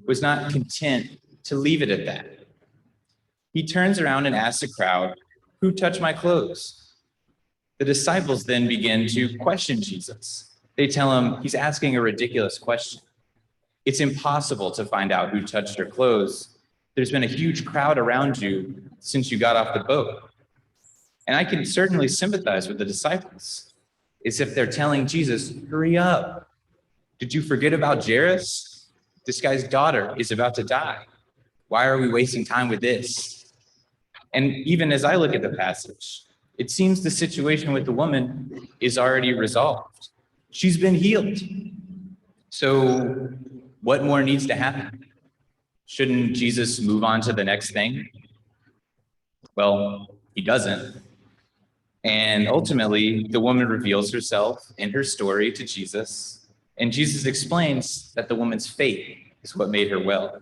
Was not content to leave it at that. He turns around and asks the crowd, "Who touched my clothes?" The disciples then begin to question Jesus. They tell him he's asking a ridiculous question. It's impossible to find out who touched your clothes. There's been a huge crowd around you since you got off the boat. And I can certainly sympathize with the disciples. It's if they're telling Jesus, "Hurry up. Did you forget about Jairus? This guy's daughter is about to die. Why are we wasting time with this?" And even as I look at the passage, it seems the situation with the woman is already resolved. She's been healed. So what more needs to happen? Shouldn't Jesus move on to the next thing? Well, he doesn't. And ultimately, the woman reveals herself in her story to Jesus, and Jesus explains that the woman's faith is what made her well.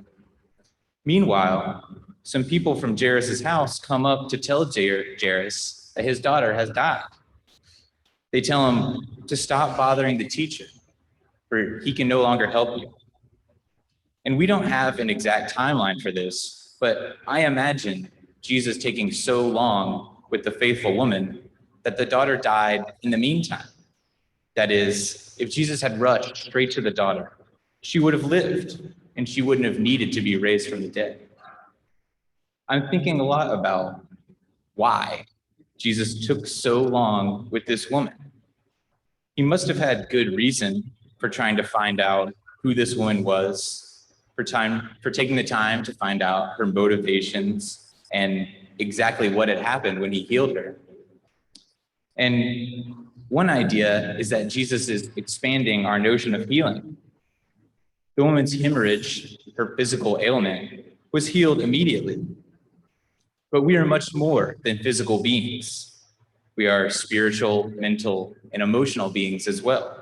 Meanwhile, some people from Jairus' house come up to tell Jairus that his daughter has died. They tell him to stop bothering the teacher, for he can no longer help you. And we don't have an exact timeline for this, but I imagine Jesus taking so long with the faithful woman that the daughter died in the meantime. That is, if Jesus had rushed straight to the daughter, she would have lived and she wouldn't have needed to be raised from the dead. I'm thinking a lot about why Jesus took so long with this woman. He must have had good reason for trying to find out who this woman was, for taking the time to find out her motivations and exactly what had happened when he healed her. And one idea is that Jesus is expanding our notion of healing. The woman's hemorrhage, her physical ailment, was healed immediately. But we are much more than physical beings. We are spiritual, mental, and emotional beings as well.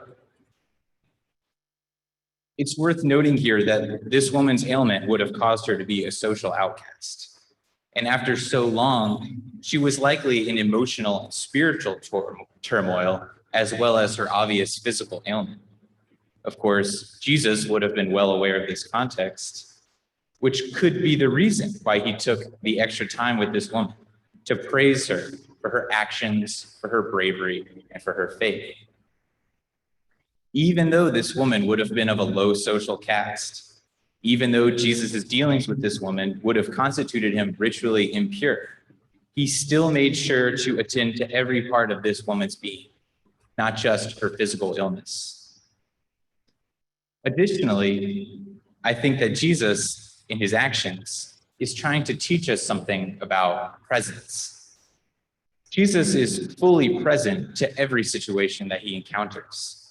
It's worth noting here that this woman's ailment would have caused her to be a social outcast. And after so long, she was likely in emotional and spiritual turmoil, as well as her obvious physical ailment. Of course, Jesus would have been well aware of this context, which could be the reason why he took the extra time with this woman, to praise her for her actions, for her bravery, and for her faith. Even though this woman would have been of a low social caste, even though Jesus' dealings with this woman would have constituted him ritually impure, he still made sure to attend to every part of this woman's being, not just her physical illness. Additionally, I think that Jesus, in his actions, is trying to teach us something about presence. Jesus is fully present to every situation that he encounters.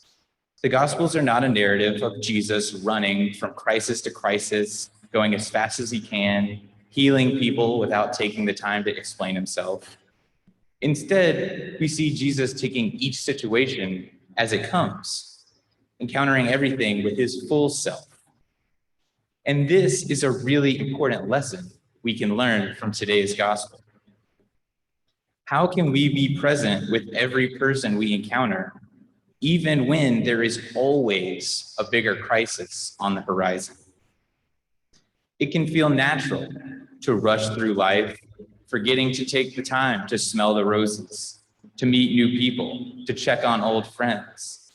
The Gospels are not a narrative of Jesus running from crisis to crisis, going as fast as he can, healing people without taking the time to explain himself. Instead, we see Jesus taking each situation as it comes, encountering everything with his full self. And this is a really important lesson we can learn from today's gospel. How can we be present with every person we encounter, even when there is always a bigger crisis on the horizon? It can feel natural to rush through life, forgetting to take the time to smell the roses, to meet new people, to check on old friends.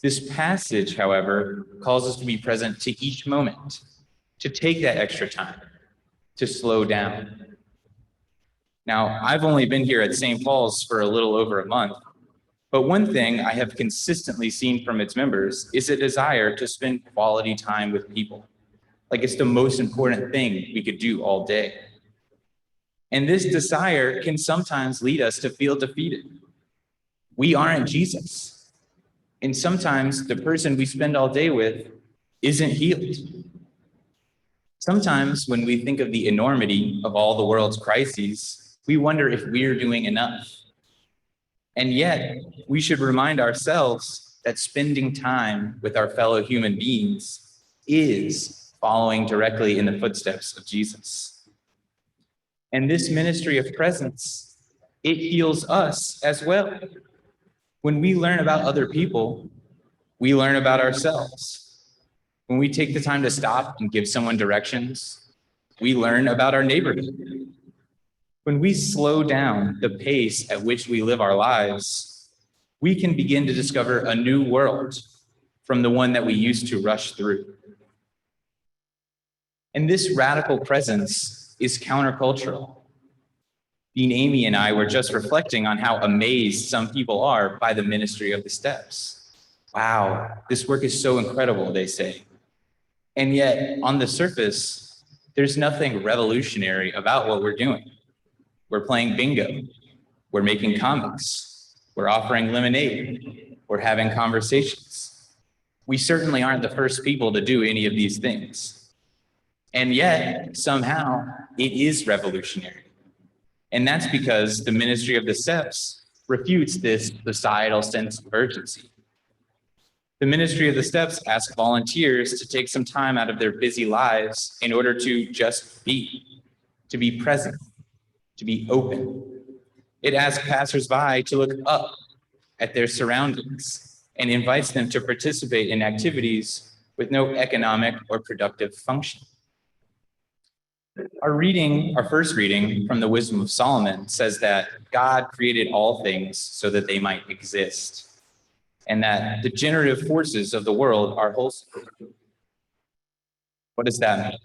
This passage, however, calls us to be present to each moment, to take that extra time, to slow down. Now, I've only been here at St. Paul's for a little over a month, but one thing I have consistently seen from its members is a desire to spend quality time with people. Like it's the most important thing we could do all day. And this desire can sometimes lead us to feel defeated. We aren't Jesus. And sometimes the person we spend all day with isn't healed. Sometimes when we think of the enormity of all the world's crises, we wonder if we're doing enough. And yet, we should remind ourselves that spending time with our fellow human beings is following directly in the footsteps of Jesus. And this ministry of presence, it heals us as well. When we learn about other people, we learn about ourselves. When we take the time to stop and give someone directions, we learn about our neighborhood. When we slow down the pace at which we live our lives, we can begin to discover a new world from the one that we used to rush through. And this radical presence is countercultural. Dean Amy and I were just reflecting on how amazed some people are by the ministry of the steps. Wow, this work is so incredible, they say. And yet, on the surface, there's nothing revolutionary about what we're doing. We're playing bingo. We're making comics. We're offering lemonade. We're having conversations. We certainly aren't the first people to do any of these things. And yet, somehow, it is revolutionary. And that's because the ministry of the steps refutes this societal sense of urgency. The ministry of the steps asks volunteers to take some time out of their busy lives in order to just be, to be present, to be open. It asks passersby to look up at their surroundings and invites them to participate in activities with no economic or productive function. Our first reading from the Wisdom of Solomon says that God created all things so that they might exist, and that the generative forces of the world are wholesome. What does that mean?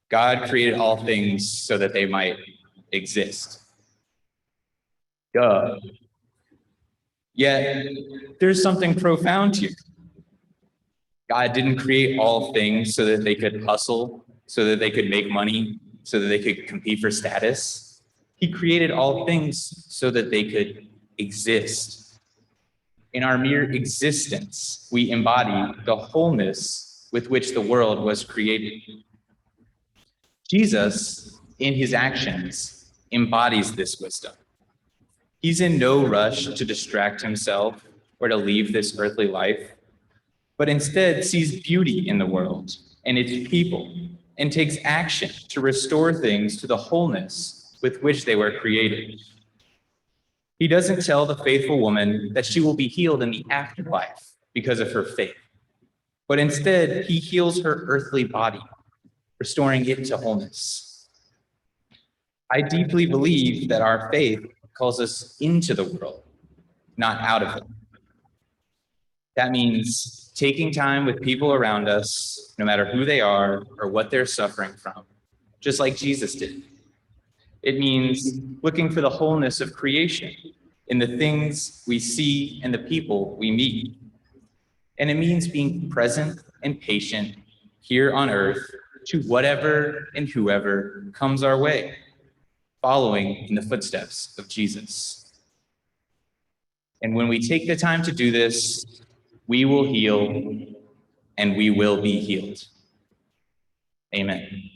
God created all things so that they might exist. Duh. Yet, there's something profound here. God didn't create all things so that they could hustle, so that they could make money, so that they could compete for status. He created all things so that they could exist. In our mere existence, we embody the wholeness with which the world was created. Jesus, in his actions, embodies this wisdom. He's in no rush to distract himself or to leave this earthly life, but instead sees beauty in the world and its people and takes action to restore things to the wholeness with which they were created. He doesn't tell the faithful woman that she will be healed in the afterlife because of her faith, but instead he heals her earthly body, restoring it to wholeness. I deeply believe that our faith calls us into the world, not out of it. That means taking time with people around us, no matter who they are or what they're suffering from, just like Jesus did. It means looking for the wholeness of creation in the things we see and the people we meet. And it means being present and patient here on earth to whatever and whoever comes our way, following in the footsteps of Jesus. And when we take the time to do this, we will heal and we will be healed. Amen.